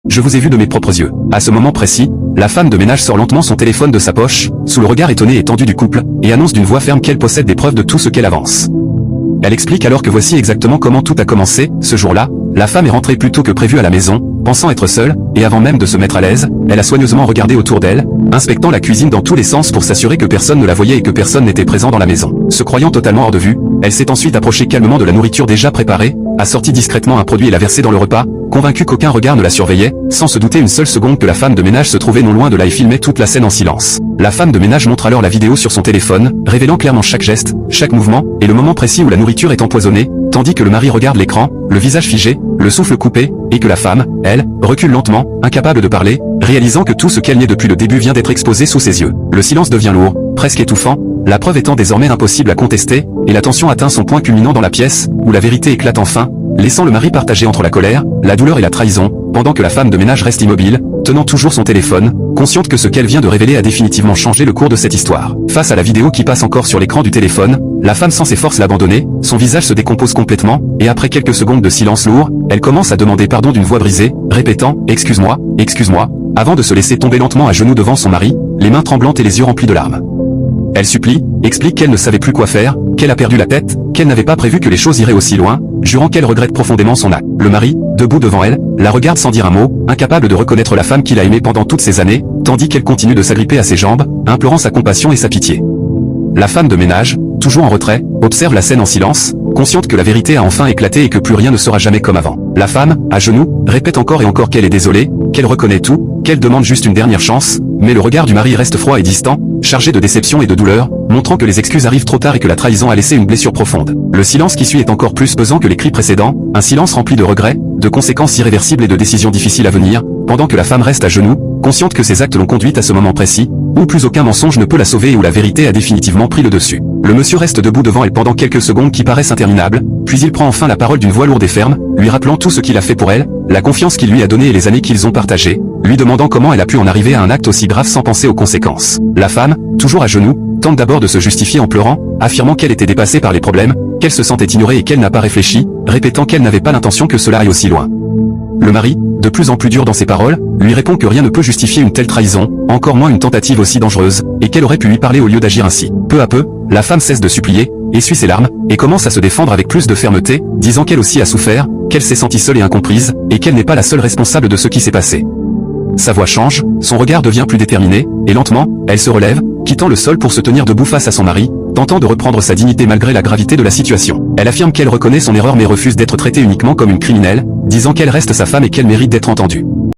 Je vous ai vu de mes propres yeux. À ce moment précis, la femme de ménage sort lentement son téléphone de sa poche, sous le regard étonné et tendu du couple, et annonce d'une voix ferme qu'elle possède des preuves de tout ce qu'elle avance. Elle explique alors que voici exactement comment tout a commencé. Ce jour-là, la femme est rentrée plus tôt que prévu à la maison, pensant être seule, et avant même de se mettre à l'aise, elle a soigneusement regardé autour d'elle, inspectant la cuisine dans tous les sens pour s'assurer que personne ne la voyait et que personne n'était présent dans la maison. Se croyant totalement hors de vue, elle s'est ensuite approchée calmement de la nourriture déjà préparée, a sorti discrètement un produit et l'a versé dans le repas, convaincue qu'aucun regard ne la surveillait, sans se douter une seule seconde que la femme de ménage se trouvait non loin de là et filmait toute la scène en silence. La femme de ménage montre alors la vidéo sur son téléphone, révélant clairement chaque geste, chaque mouvement, et le moment précis où la nourriture est empoisonnée, tandis que le mari regarde l'écran, le visage figé, le souffle coupé, et que la femme, elle, recule lentement, incapable de parler, réalisant que tout ce qu'elle niait depuis le début vient d'être exposé sous ses yeux. Le silence devient lourd, presque étouffant, la preuve étant désormais impossible à contester, et la tension atteint son point culminant dans la pièce, où la vérité éclate enfin, laissant le mari partagé entre la colère, la douleur et la trahison, pendant que la femme de ménage reste immobile, tenant toujours son téléphone, consciente que ce qu'elle vient de révéler a définitivement changé le cours de cette histoire. Face à la vidéo qui passe encore sur l'écran du téléphone, la femme sans ses forces l'abandonner, son visage se décompose complètement, et après quelques secondes de silence lourd, elle commence à demander pardon d'une voix brisée, répétant « Excuse-moi, excuse-moi », avant de se laisser tomber lentement à genoux devant son mari, les mains tremblantes et les yeux remplis de larmes. Elle supplie, explique qu'elle ne savait plus quoi faire, qu'elle a perdu la tête, qu'elle n'avait pas prévu que les choses iraient aussi loin, jurant qu'elle regrette profondément son acte. Le mari, debout devant elle, la regarde sans dire un mot, incapable de reconnaître la femme qu'il a aimée pendant toutes ces années, tandis qu'elle continue de s'agripper à ses jambes, implorant sa compassion et sa pitié. La femme de ménage, toujours en retrait, observe la scène en silence, consciente que la vérité a enfin éclaté et que plus rien ne sera jamais comme avant. La femme, à genoux, répète encore et encore qu'elle est désolée, qu'elle reconnaît tout, qu'elle demande juste une dernière chance, mais le regard du mari reste froid et distant, chargé de déception et de douleur, montrant que les excuses arrivent trop tard et que la trahison a laissé une blessure profonde. Le silence qui suit est encore plus pesant que les cris précédents, un silence rempli de regrets, de conséquences irréversibles et de décisions difficiles à venir, pendant que la femme reste à genoux, consciente que ses actes l'ont conduite à ce moment précis, où plus aucun mensonge ne peut la sauver et où la vérité a définitivement pris le dessus. Le monsieur reste debout devant elle pendant quelques secondes qui paraissent interminables, puis il prend enfin la parole d'une voix lourde et ferme, lui rappelant tout ce qu'il a fait pour elle, la confiance qu'il lui a donnée et les années qu'ils ont partagées, lui demandant comment elle a pu en arriver à un acte aussi grave sans penser aux conséquences. La femme, toujours à genoux, tente d'abord de se justifier en pleurant, affirmant qu'elle était dépassée par les problèmes, qu'elle se sentait ignorée et qu'elle n'a pas réfléchi, répétant qu'elle n'avait pas l'intention que cela aille aussi loin. Le mari, de plus en plus dur dans ses paroles, lui répond que rien ne peut justifier une telle trahison, encore moins une tentative aussi dangereuse, et qu'elle aurait pu lui parler au lieu d'agir ainsi. Peu à peu, la femme cesse de supplier, essuie ses larmes, et commence à se défendre avec plus de fermeté, disant qu'elle aussi a souffert, qu'elle s'est sentie seule et incomprise, et qu'elle n'est pas la seule responsable de ce qui s'est passé. Sa voix change, son regard devient plus déterminé, et lentement, elle se relève, quittant le sol pour se tenir debout face à son mari, tentant de reprendre sa dignité malgré la gravité de la situation. Elle affirme qu'elle reconnaît son erreur mais refuse d'être traitée uniquement comme une criminelle, disant qu'elle reste sa femme et qu'elle mérite d'être entendue.